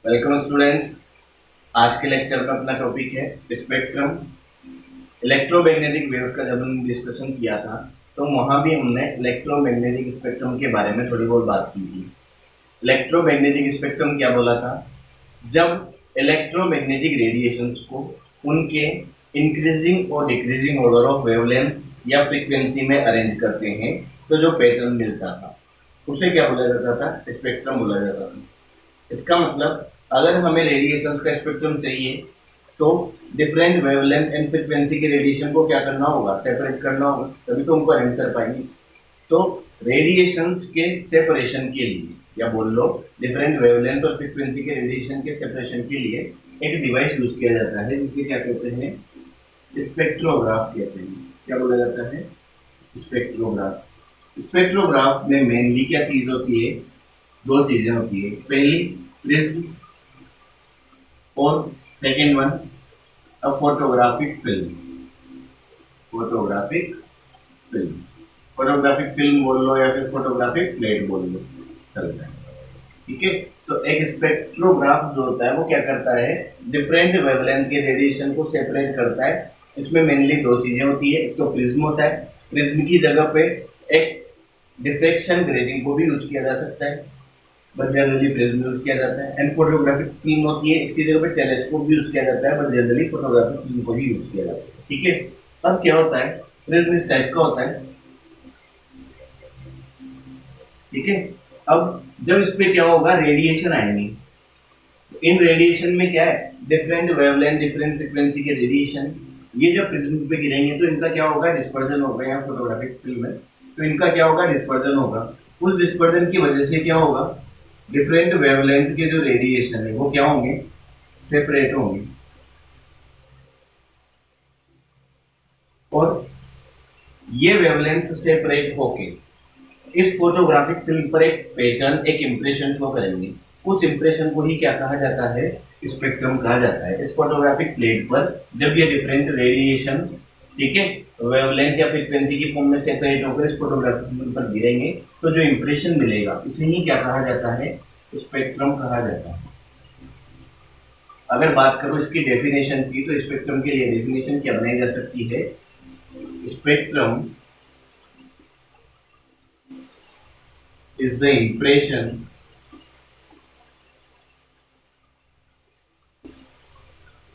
Welcome students. आज के lecture का अपना टॉपिक है स्पेक्ट्रम। इलेक्ट्रोमैग्नेटिक वेव का जब हमने डिस्कशन किया था तो वहां भी हमने इलेक्ट्रोमैग्नेटिक स्पेक्ट्रम के बारे में थोड़ी बहुत बात की थी। इलेक्ट्रोमैग्नेटिक स्पेक्ट्रम क्या बोला था? जब इलेक्ट्रोमैग्नेटिक रेडिएशंस को उनके इंक्रीजिंग और डिक्रीजिंग ऑर्डर ऑफ वेवलेंथ या फ्रीक्वेंसी में अरेंज करते हैं तो जो पैटर्न मिलता था उसे क्या बोला जाता था? स्पेक्ट्रम बोला जाता था। इसका मतलब अगर हमें रेडिएशंस का स्पेक्ट्रम चाहिए तो डिफरेंट वेवलेंथ एंड फ्रीक्वेंसी के रेडिएशन को क्या करना होगा? सेपरेट करना होगा, तभी तो उनको अरेंज कर पाएंगे। तो रेडिएशंस के सेपरेशन के लिए, या बोल लो डिफरेंट वेवलेंथ और फ्रीक्वेंसी के रेडिएशन के सेपरेशन के लिए एक डिवाइस यूज किया जाता है जिसे क्या कहते हैं? स्पेक्ट्रोग्राफ कहते हैं। क्या बोला जाता है? स्पेक्ट्रोग्राफ। स्पेक्ट्रोग्राफ में मेनली क्या चीज होती है? दो चीजें होती है। पहली प्रिज्म और second one a photographic film. Photographic film, photographic film बोल लो या फिर फोटोग्राफिक प्लेट बोल लो, चलता है। ठीक है। तो एक स्पेक्ट्रोग्राफ जो होता है वो क्या करता है? डिफरेंट वेवलेंथ के रेडिएशन को सेपरेट करता है। इसमें मेनली दो चीजें होती है। एक तो प्रिज्म होता है, प्रिज्म की जगह पे एक डिफ्रेक्शन ग्रेटिंग को भी यूज किया जा सकता है, बट जनरली प्रिज्म यूज किया जाता है। एंड फोटोग्राफिक फिल्म होती है, इसकी जगह पे टेलीस्कोप भी यूज किया जाता है, बट जनरली फोटोग्राफिक फिल्म को ही यूज किया जाता है। ठीक है। अब क्या होता है? प्रिज्म इस टाइप का होता है। ठीक है। अब जब इस पे क्या होगा? रेडिएशन आएंगे। इन रेडिएशन में क्या है? डिफरेंट वेवलेंथ डिफरेंट फ्रीक्वेंसी के रेडिएशन ये जब प्रिज्म पे गिरेंगे तो इनका क्या होगा? डिस्पर्जन होगा। यहाँ फोटोग्राफिक फिल्म है तो इनका क्या होगा? डिस्पर्जन होगा। उस डिस्पर्जन की वजह से क्या होगा? डिफरेंट वेवलेंथ के जो रेडिएशन है वो क्या होंगे? सेपरेट होंगे। और ये वेवलेंथ सेपरेट होके इस फोटोग्राफिक फिल्म पर एक पैटर्न, एक इंप्रेशन शो करेंगे। उस इंप्रेशन को ही क्या कहा जाता है? स्पेक्ट्रम कहा जाता है। इस फोटोग्राफिक प्लेट पर जब ये डिफरेंट रेडिएशन, ठीक है, वेवलेंथ या फ्रीक्वेंसी की फॉर्म में सेपरेट होकर इस फोटोग्राफिक फिल्म पर गिरेंगे तो जो इंप्रेशन मिलेगा उसे ही क्या कहा जाता है? स्पेक्ट्रम कहा जाता है। अगर बात करो इसकी डेफिनेशन की तो स्पेक्ट्रम के लिए डेफिनेशन क्या बनाई जा सकती है? Spectrum is the impression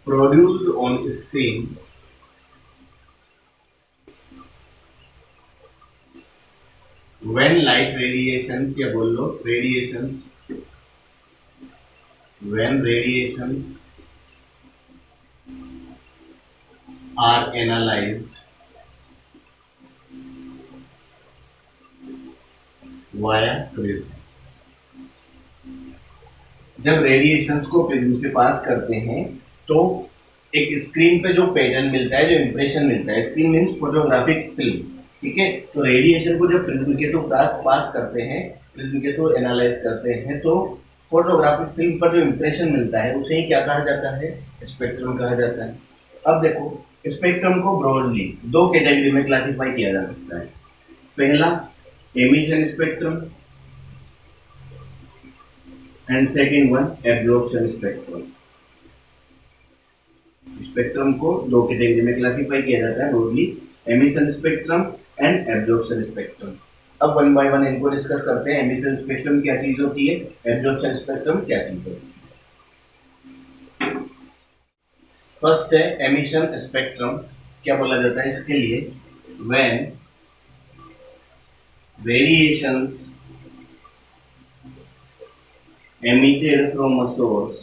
produced on screen when light radiations, या बोल लो radiations, when radiations are analyzed via prism। जब रेडिएशंस को प्रिज्म से पास करते हैं तो एक स्क्रीन पे जो पैटर्न मिलता है, जो इंप्रेशन मिलता है, स्क्रीन मीन्स फोटोग्राफिक फिल्म। ठीक है। तो रेडिएशन को जब प्रिज्म के थ्रू पास करते हैं, प्रिज्म के थ्रू एनालाइज करते हैं तो फोटोग्राफिक फिल्म पर जो इंप्रेशन मिलता है उसे ही क्या कहा जाता है? स्पेक्ट्रम कहा जाता है। अब देखो, स्पेक्ट्रम को ब्रॉडली दो कैटेगरी में क्लासिफाई किया जा सकता है। पहला emission spectrum and second one absorption spectrum. Spectrum को दो कैटेगरी में क्लासिफाई किया जाता है broadly, emission spectrum and absorption spectrum. अब वन बाय वन इनको डिस्कस करते हैं। एमिशन स्पेक्ट्रम क्या चीज होती है, एब्जॉर्प्शन स्पेक्ट्रम क्या चीज होती है। फर्स्ट है एमिशन स्पेक्ट्रम। क्या बोला जाता है इसके लिए? When radiations emitted from a source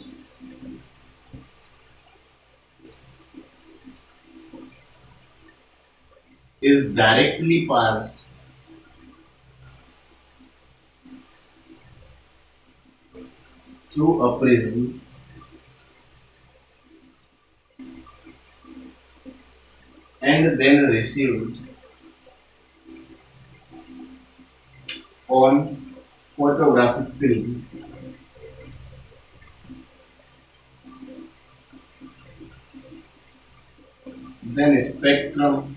is directly passed through a prism and then received on photographic film, then spectrum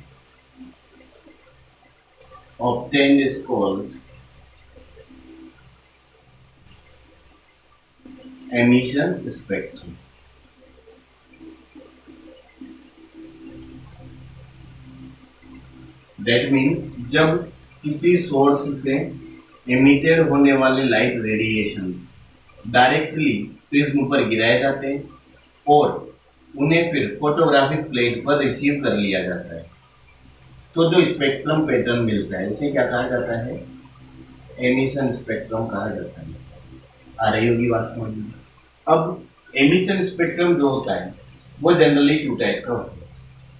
obtained is called emission spectrum. That means जब किसी सोर्स से एमिटेड होने वाले लाइट रेडिएशंस डायरेक्टली प्रिज्म पर गिराए जाते हैं और उन्हें फिर फोटोग्राफिक प्लेट पर रिसीव कर लिया जाता है, तो जो स्पेक्ट्रम पैटर्न मिलता है उसे क्या कहा जाता है? एमिशन स्पेक्ट्रम कहा जाता है। आ रही होगी बात समझ में। अब एमिशन स्पेक्ट्रम जो होता है वो जनरली टू टाइप का होता है।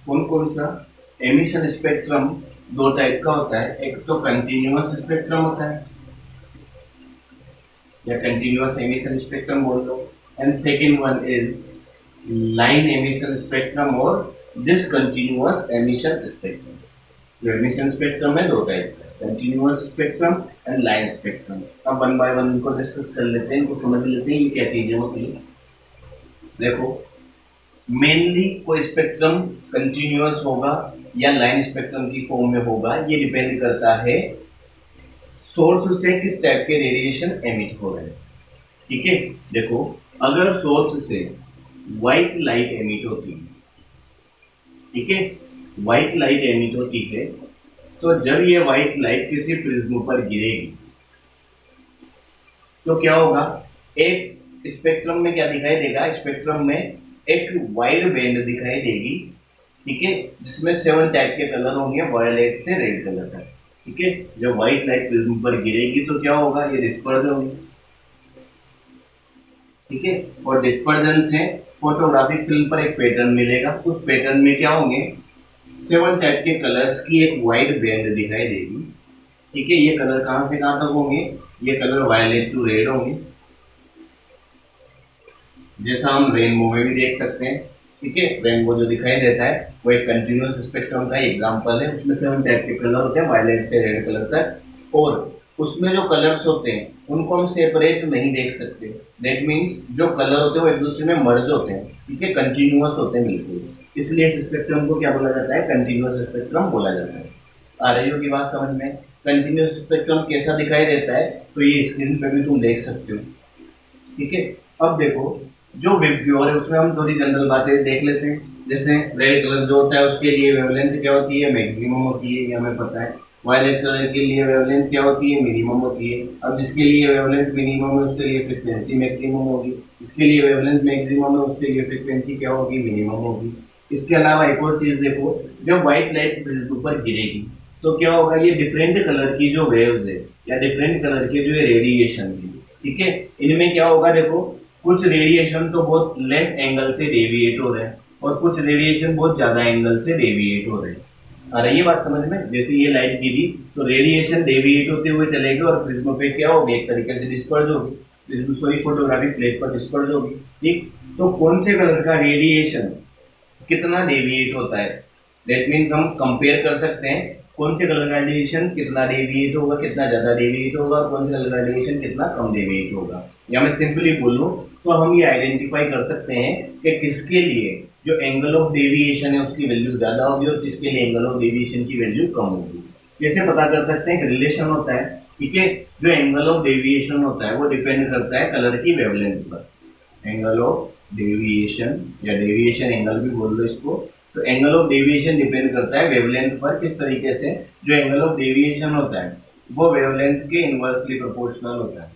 कौन कौन सा? एमिशन स्पेक्ट्रम दो टाइप का होता है। एक तो कंटिन्यूअस स्पेक्ट्रम होता है या कंटिन्यूअस एमिशन स्पेक्ट्रम बोल लो, and second one is line emission spectrum और डिसकंटिन्यूअस एमिशन स्पेक्ट्रम। जो एमिशन स्पेक्ट्रम है दो टाइप का, continuous spectrum and line spectrum. अब वन बाय वन इनको डिस्कस कर लेते हैं, इनको समझ लेते हैं ये क्या चीजें होती है। देखो, मेनली कोई स्पेक्ट्रम कंटिन्यूअस होगा या लाइन स्पेक्ट्रम की फॉर्म में होगा, ये डिपेंड करता है सोर्स से किस टाइप के रेडिएशन एमिट हो रहे हैं। ठीक है, देखो अगर सोर्स से व्हाइट लाइट एमिट होती है, ठीक है, व्हाइट लाइट एमिट होती है, तो जब ये व्हाइट लाइट किसी प्रिज्म पर गिरेगी तो क्या होगा? एक स्पेक्ट्रम में क्या दिखाई देगा? स्पेक्ट्रम में एक वाइड बैंड दिखाई देगी, ठीक है, जिसमें 7 टाइप के कलर होंगे, वायलेट से रेड कलर तक। ठीक है, जब व्हाइट लाइट प्रिज्म पर गिरेगी तो क्या होगा? ये डिस्पर्ज होगी, ठीक है, और डिस्पर्जन से फोटोग्राफिक फिल्म पर एक पैटर्न मिलेगा। उस पैटर्न में क्या होंगे? 7 टाइप के कलर्स की एक वाइड बैंड दिखाई देगी। ठीक है, ये कलर कहां से कहां तक होंगे? ये कलर वायलेट टू रेड होंगे, जैसा हम रेनबो में भी देख सकते हैं। ठीक है, रेनबो जो दिखाई देता है वो एक कंटिन्यूअस स्पेक्ट्रम का एग्जांपल है। उसमें 7 टाइप के कलर होते हैं, वायलेट से रेड कलर तक, और उसमें जो कलर्स होते हैं उनको हम सेपरेट नहीं देख सकते। दैट मीन्स जो कलर होते हैं वो एक दूसरे में मर्ज होते हैं, ठीक है, कंटिन्यूअस होते हैं बिल्कुल। इसलिए इस स्पेक्ट्रम को क्या बोला जाता है? कंटिन्यूअस स्पेक्ट्रम बोला जाता है। आ रही होगी बात समझ में? कंटिन्यूअस स्पेक्ट्रम कैसा दिखाई देता है तो ये स्क्रीन पे भी तुम देख सकते हो। ठीक है, अब देखो जो वेव प्योर है उसमें हम थोड़ी जनरल बातें देख लेते हैं। जैसे रेड कलर जो होता है उसके लिए वेवलेंथ क्या होती है? मैक्सिमम होती है, ये हमें पता है। वायलेट कलर के लिए वेवलेंथ क्या होती है? मिनिमम होती है। अब जिसके लिए वेवलेंथ मिनिमम है उसके लिए फ्रीक्वेंसी मैक्सिमम होगी, इसके लिए वेवलेंथ मैक्सिमम है उसके लिए फ्रीक्वेंसी क्या होगी? मिनिमम होगी। इसके अलावा एक और चीज देखो, जब व्हाइट लाइट प्रिज्म पर गिरेगी तो क्या होगा? ये डिफरेंट कलर की जो वेव्स है या डिफरेंट कलर के जो रेडिएशन है, ठीक है, इनमें क्या होगा? देखो कुछ रेडिएशन तो बहुत लेस एंगल से डेविएट हो रहे हैं और कुछ रेडिएशन बहुत ज्यादा एंगल से डेविएट हो रहे हैं। आ रही है बात समझ में? जैसे ये लाइट गिरी तो रेडिएशन डेविएट होते हुए चलेगी और प्रिज्म पे क्या होगी? एक तरीके से डिस्पर्ज होगी, प्रिज्म सॉरी फोटोग्राफिक प्लेट पर डिस्पर्ज होगी। ठीक, तो कौन से कलर का रेडिएशन कितना डेविएट होता है? दैट मीन्स हम कंपेयर कर सकते हैं कौन से कलर का रेडिएशन कितना डेविएट होगा, कितना ज्यादा डेविएट होगा, कौन से कलर का रेडिएशन कितना कम डेविएट होगा। या मैं सिंपली बोलूं तो हम ये आइडेंटिफाई कर सकते हैं कि किसके लिए जो एंगल ऑफ डेविएशन है उसकी वैल्यू ज्यादा होगी और किसके लिए एंगल ऑफ डेविएशन की वैल्यू कम होगी। कैसे पता कर सकते हैं? रिलेशन होता है, ठीक है, जो एंगल ऑफ डेविएशन होता है वो डिपेंड करता है कलर की वेवलेंथ पर। एंगल ऑफ डेविएशन या डेविएशन एंगल भी बोल लो इसको, तो एंगल ऑफ डेविएशन डिपेंड करता है वेवलेंथ पर। किस तरीके से? जो एंगल ऑफ डेविएशन होता है वो वेवलेंथ के इनवर्सली प्रोपोर्शनल होता है।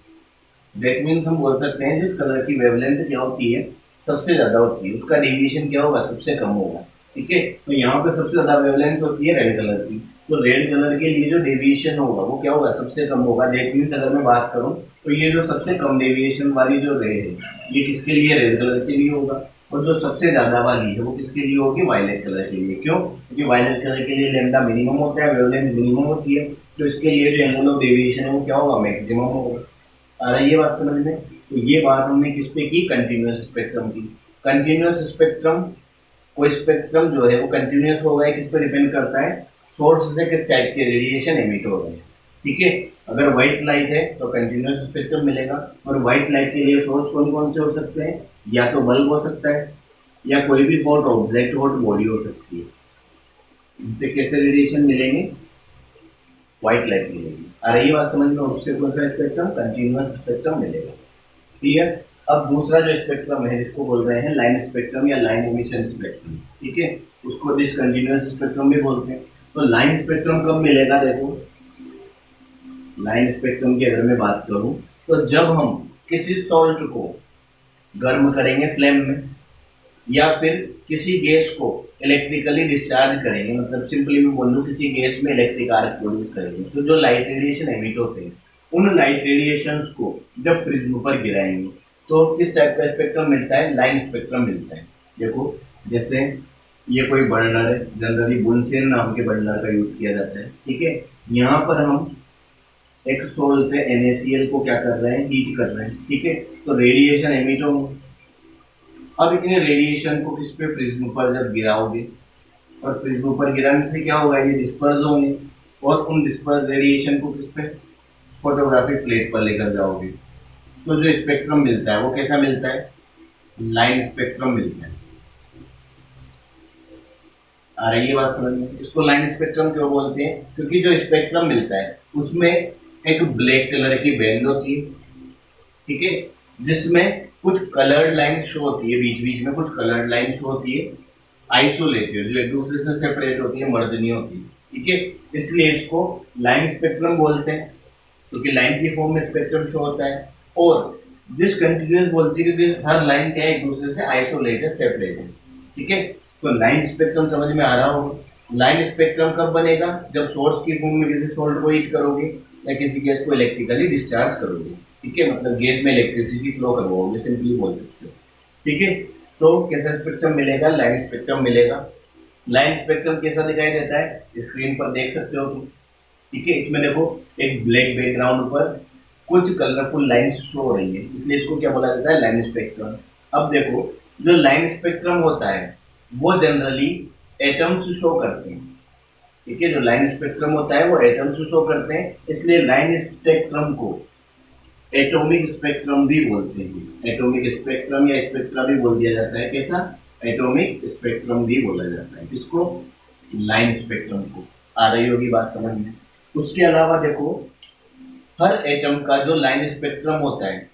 दैट मीन्स हम बोल सकते हैं जिस कलर की वेवलेंथ क्या होती है? सबसे ज्यादा होती है, उसका डेविएशन क्या होगा? सबसे कम होगा। ठीक है, तो यहाँ पे सबसे ज्यादा वेवलेंथ होती है रेड कलर की, तो रेड कलर के लिए जो डेविएशन होगा वो क्या होगा? सबसे कम होगा। दैट मीन्स अगर मैं बात करूं तो ये जो सबसे कम डेविएशन वाली जो रे है ये किसके लिए? रेड कलर के लिए होगा। और जो सबसे ज्यादा वाली है वो किसके लिए होगी? वायलेट कलर के लिए। क्यों? क्योंकि वायलेट कलर के लिए लैम्डा मिनिमम होता है, वेवलेंथ मिनिमम होती है, तो इसके लिए जो एंगल ऑफ डेविएशन है वो क्या होगा? मैक्सिमम होगा। आ रही है बात समझ में? तो ये बात हमने किस पे की? कंटिन्यूअस स्पेक्ट्रम की। कंटिन्यूअस स्पेक्ट्रम, कोई स्पेक्ट्रम जो है वो कंटिन्यूअस होगा, किस पे डिपेंड करता है? सोर्स से किस टाइप के रेडिएशन एमिट हो रहे हैं। ठीक है, अगर व्हाइट लाइट है तो कंटिन्यूअस स्पेक्ट्रम मिलेगा, और व्हाइट लाइट के लिए सोर्स कौन कौन से हो सकते हैं? या तो बल्ब हो सकता है या कोई भी हॉट ऑब्जेक्ट, हॉट बॉडी हो सकती है। इनसे कैसे रेडिएशन मिलेंगे? व्हाइट लाइट मिलेगी। आ रही बात समझ में? उससे कौन सा स्पेक्ट्रम? कंटिन्यूअस स्पेक्ट्रम मिलेगा। क्लियर? अब दूसरा जो स्पेक्ट्रम है जिसको बोल रहे हैं लाइन स्पेक्ट्रम या लाइन एमिशन स्पेक्ट्रम, ठीक है, उसको डिसकंटिन्यूअस स्पेक्ट्रम भी बोलते हैं। तो लाइन स्पेक्ट्रम कब मिलेगा, देखो लाइन स्पेक्ट्रम की अगर मैं बात करूं तो जब हम किसी सॉल्ट को गर्म करेंगे फ्लेम में, या फिर किसी गैस को इलेक्ट्रिकली डिस्चार्ज करेंगे, मतलब सिंपली मैं बोल दूं किसी गैस में इलेक्ट्रिक आर्क प्रोड्यूस करेंगे, तो जो लाइट रेडिएशन एमिट होते हैं उन लाइट रेडिएशंस को जब प्रिज्म पर गिराएंगे तो किस टाइप का स्पेक्ट्रम मिलता है, लाइन स्पेक्ट्रम मिलता है। देखो जैसे ये कोई बर्नर है, जनरली बुनसेन नाम के बर्नर का यूज किया जाता है, ठीक है। यहाँ पर हम एक सोल पे NaCl को क्या कर रहे हैं, हीट कर रहे हैं, ठीक है। तो रेडिएशन एमिट होंगे। अब इतने रेडिएशन को किस पे, प्रिज्म पर जब गिराओगे, और प्रिज्म पर गिराने से क्या होगा, ये डिस्पर्स होंगे, और उन डिस्पर्स रेडिएशन को किस पे, फोटोग्राफिक प्लेट पर लेकर जाओगे, तो जो स्पेक्ट्रम मिलता है वो कैसा मिलता है, लाइन स्पेक्ट्रम मिलता है। आ रही है बात समझ में? इसको लाइन स्पेक्ट्रम क्यों बोलते हैं, क्योंकि जो स्पेक्ट्रम मिलता है उसमें एक ब्लैक कलर की बैंड होती है, ठीक है, जिसमें कुछ कलर्ड लाइन शो होती है, बीच बीच में कुछ कलर्ड लाइन शो होती है, आइसोलेटेड, जो एक दूसरे से सेपरेट होती है, मर्ज नहीं होती, ठीक है। इसलिए इसको लाइन स्पेक्ट्रम बोलते हैं, क्योंकि लाइन की फॉर्म में स्पेक्ट्रम शो होता है। और डिसकंटिन्यूअस बोलते हैं क्योंकि हर लाइन क्या है, एक दूसरे से आइसोलेटेड, सेपरेट है, ठीक है। तो लाइन स्पेक्ट्रम समझ में आ रहा होगा। लाइन स्पेक्ट्रम कब बनेगा, जब सोर्स की फॉर्म में किसी सोल्ट को हीट करोगे या किसी गैस को इलेक्ट्रिकली डिस्चार्ज करोगे, ठीक है, मतलब गैस में इलेक्ट्रिसिटी फ्लो करवाओगे, सिंपली बोल सकते हो, ठीक है। तो कैसा स्पेक्ट्रम मिलेगा, लाइन स्पेक्ट्रम मिलेगा। लाइन स्पेक्ट्रम कैसा दिखाई देता है, स्क्रीन पर देख सकते हो तुम, ठीक है। इसमें देखो एक ब्लैक बैकग्राउंड पर कुछ कलरफुल लाइंस शो हो रही है, इसलिए इसको क्या बोला जाता है, लाइन स्पेक्ट्रम। अब देखो जो लाइन स्पेक्ट्रम होता है वो जनरली एटम्स शो करते हैं, ठीक है। जो लाइन स्पेक्ट्रम होता है वो एटम्स शो करते हैं, इसलिए लाइन स्पेक्ट्रम को एटॉमिक स्पेक्ट्रम भी बोलते हैं। एटॉमिक स्पेक्ट्रम या स्पेक्ट्रा भी बोल दिया जाता है, कैसा, एटॉमिक स्पेक्ट्रम भी बोला जाता है, किसको, लाइन स्पेक्ट्रम को। आ रही होगी बात समझ में। उसके अलावा देखो हर एटम का जो लाइन स्पेक्ट्रम होता है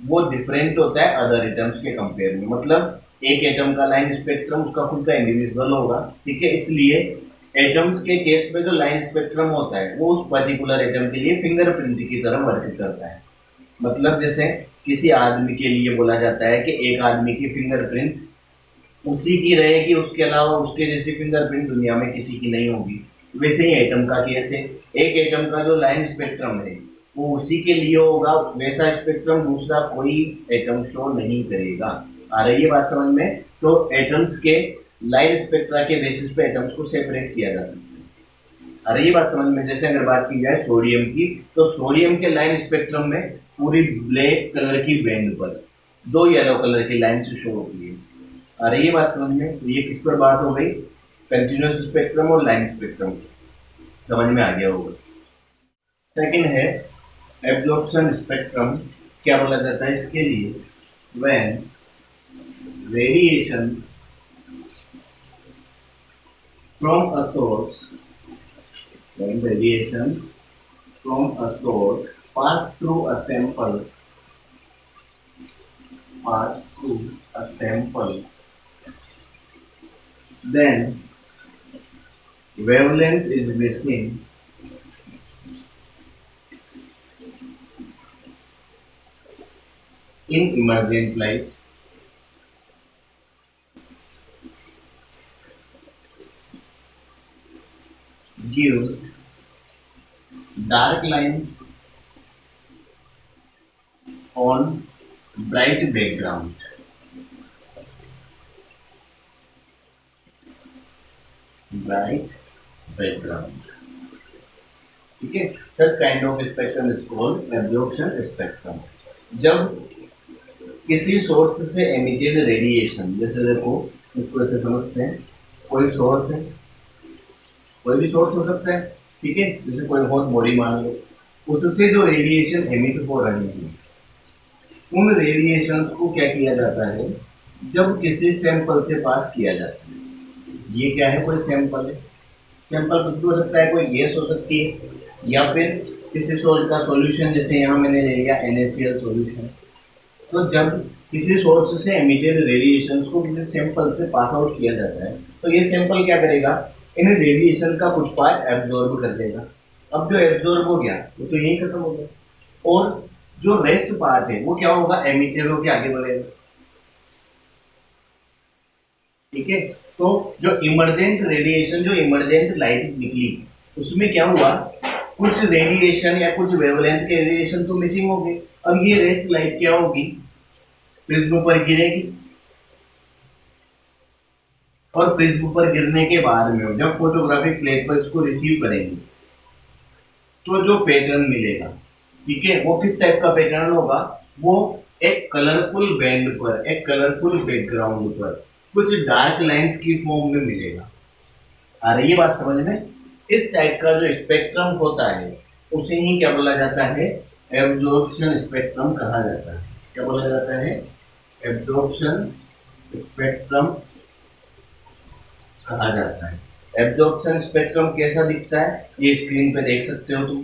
वो डिफरेंट होता है अदर एटम्स के कंपेयर में, मतलब एक एटम का लाइन स्पेक्ट्रम उसका खुद का इंडिविजुअल होगा, ठीक है। इसलिए एटम्स के केस में जो लाइन स्पेक्ट्रम होता है वो उस पर्टिकुलर एटम के लिए फिंगरप्रिंट की तरह वर्क करता है। मतलब जैसे किसी आदमी के लिए बोला जाता है कि एक आदमी की फिंगरप्रिंट उसी की रहेगी, उसके अलावा उसके जैसी फिंगरप्रिंट दुनिया में किसी की नहीं होगी। वैसे ही एटम का केस है, एक एटम का जो लाइन स्पेक्ट्रम है वो उसी के लिए होगा, वैसा स्पेक्ट्रम दूसरा कोई एटम शो नहीं करेगा। आ रही है बात समझ में। तो एटम्स के लाइन स्पेक्ट्रा के बेसिस पे एटम्स को सेपरेट किया जा सकता है। आ रही है बात समझ में। जैसे अगर बात की जाए सोडियम की, तो सोडियम के लाइन स्पेक्ट्रम में पूरी ब्लैक कलर की बैंड पर दो येलो कलर की लाइन से शो होती है। आ रही है बात समझ में। तो ये किस पर बात हो गई, कंटिन्यूअस स्पेक्ट्रम और लाइन स्पेक्ट्रम, समझ में आ गया होगा। सेकंड है एब्जॉर्प्शन स्पेक्ट्रम। क्या बोला जाता है इसके लिए, when radiations from a source, when radiations from a source pass through a sample, then wavelength is missing in emergent light, gives dark lines on bright background. Bright background. ठीक है, such kind of spectrum is called absorption spectrum. जब किसी source से emitted radiation, जैसे देखो इसको ऐसे समझते हैं, कोई सोर्स है, कोई भी सोर्स हो सकता है, ठीक है, जैसे कोई हॉट बॉडी मान लो, उससे जो रेडिएशन एमिट हो रही है उन रेडिएशंस को क्या किया जाता है, जब किसी सैंपल से पास किया जाता है। ये क्या है, कोई सैंपल है, सैंपल कुछ भी हो सकता है, कोई गैस हो सकती है या फिर किसी सोल्ट का सॉल्यूशन, जैसे यहाँ मैंने ले लिया NaCl सॉल्यूशन, तो जब किसी सोर्स से एमिटेड रेडिएशन को किसी सैंपल से पास आउट किया जाता है तो ये सैंपल क्या करेगा, इन रेडिएशन का कुछ पार्ट एब्जॉर्ब कर लेगा। अब जो एब्जॉर्ब हो गया वो तो यही खत्म हो गया, और जो रेस्ट पार्ट है वो क्या होगा, एमिटेड होकर आगे बढ़ेगा। ठीक है, तो जो इमरजेंट रेडिएशन, जो इमरजेंट लाइट निकली, उसमें क्या हुआ, कुछ रेडिएशन या कुछ वेवलेंथ के रेडिएशन तो मिसिंग हो गए। अब ये रेस्ट लाइट क्या होगी, प्रिज्म पर गिरेगी, और प्रिज्म पर गिरने के बाद में जब फोटोग्राफिक प्लेट पर इसको रिसीव करेंगे तो जो पैटर्न मिलेगा, ठीक है, वो किस टाइप का पैटर्न होगा, वो एक कलरफुल बैंड पर, एक कलरफुल बैकग्राउंड पर कुछ डार्क लाइंस की फॉर्म में मिलेगा। आ रही है बात समझ में? इस टाइप का जो स्पेक्ट्रम होता है उसे ही क्या बोला जाता है, एब्जॉर्प्शन स्पेक्ट्रम कहा जाता है। क्या बोला जाता है, एब्जॉर्प्शन स्पेक्ट्रम कहा जाता है। एब्जॉर्प्शन स्पेक्ट्रम कैसा दिखता है, ये स्क्रीन पे देख सकते हो तुम।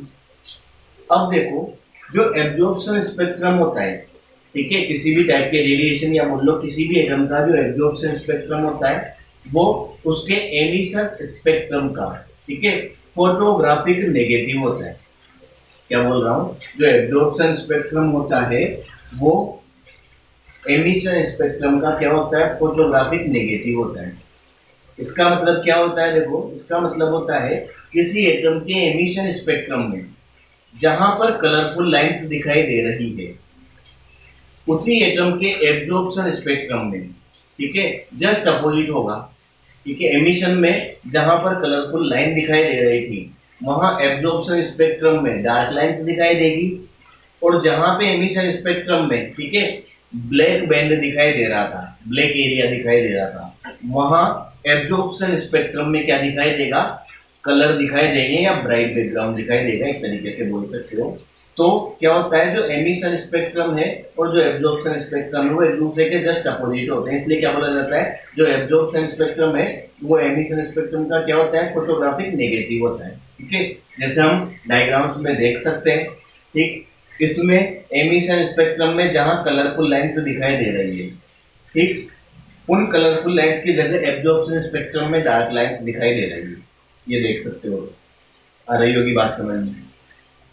अब देखो, जो एब्जॉर्प्शन स्पेक्ट्रम होता है, ठीक है, किसी भी टाइप के रेडिएशन या मान लो किसी भी एटम का जो एब्जॉर्प्शन स्पेक्ट्रम होता है वो उसके एमिशन स्पेक्ट्रम का, ठीक है, फोटोग्राफिक नेगेटिव होता है। क्या बोल रहा हूं, जो एब्जॉर्प्शन स्पेक्ट्रम होता है वो एमिशन स्पेक्ट्रम का क्या होता है, फोटोग्राफिक नेगेटिव होता है। इसका मतलब क्या होता है, देखो इसका मतलब होता है किसी एटम के एमिशन स्पेक्ट्रम में जहां पर कलरफुल लाइंस दिखाई दे रही है, उसी एटम के एब्जॉर्प्शन स्पेक्ट्रम में, ठीक है, जस्ट अपोजिट होगा। ठीक है, एमिशन में जहां पर कलरफुल लाइन दिखाई दे रही थी वहां एब्जॉर्प्शन स्पेक्ट्रम में डार्क लाइंस दिखाई देगी, और जहां पे एमिशन स्पेक्ट्रम में, ठीक है, ब्लैक बैंड दिखाई दे रहा था, ब्लैक एरिया दिखाई दे रहा था, वहां एब्जॉर्प्शन स्पेक्ट्रम में क्या दिखाई देगा, कलर दिखाई देंगे या ब्राइट बैकग्राउंड दिखाई देगा, एक तरीके से बोल सकते हो। तो क्या होता है, जो एमिशन स्पेक्ट्रम है और जो एब्जॉर्प्शन स्पेक्ट्रम है वो एक दूसरे के जस्ट अपोजिट होते हैं, इसलिए क्या बोला जाता है, जो एब्जॉर्प्शन स्पेक्ट्रम है वो एमिशन स्पेक्ट्रम का क्या होता है, फोटोग्राफिक नेगेटिव होता है। ठीक है, जैसे हम डायग्राम्स में देख सकते हैं। ठीक, इसमें एमिशन स्पेक्ट्रम में जहां कलरफुल लाइंस दिखाई दे रही है, ठीक, उन कलरफुल लाइंस की जगह एब्जॉर्प्शन स्पेक्ट्रम में डार्क लाइंस दिखाई दे रही है, ये देख सकते हो। आ रही होगी बात समझ में?